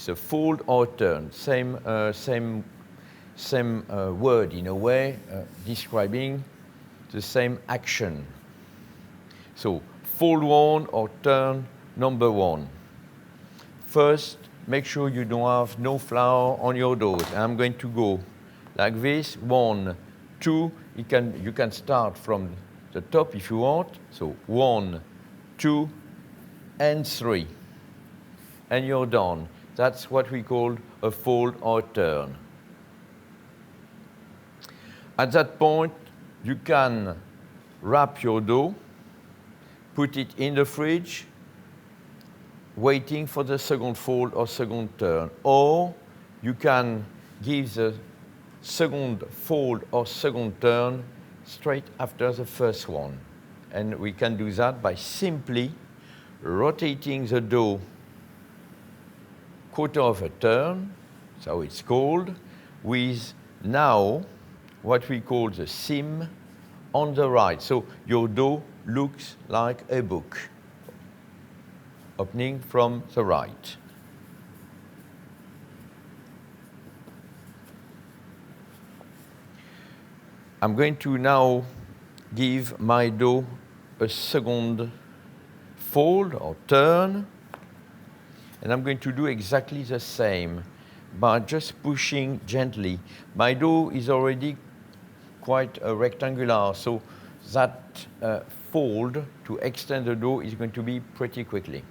It's a fold or turn, same word in a way, describing the same action. So fold one or turn number one. First, make sure you don't have no flour on your dough. I'm going to go like this, 1, 2. You can start from the top if you want. So 1, 2, and 3. And you're done. That's what we call a fold or turn. At that point, you can wrap your dough, put it in the fridge, waiting for the second fold or second turn. Or you can give the second fold or second turn straight after the first one. And we can do that by simply rotating the dough quarter of a turn, that's how it's called, with now what we call the seam on the right. So your dough looks like a book, opening from the right. I'm going to now give my dough a second fold or turn, and I'm going to do exactly the same by just pushing gently. My dough is already quite rectangular, so that fold to extend the dough is going to be pretty quickly.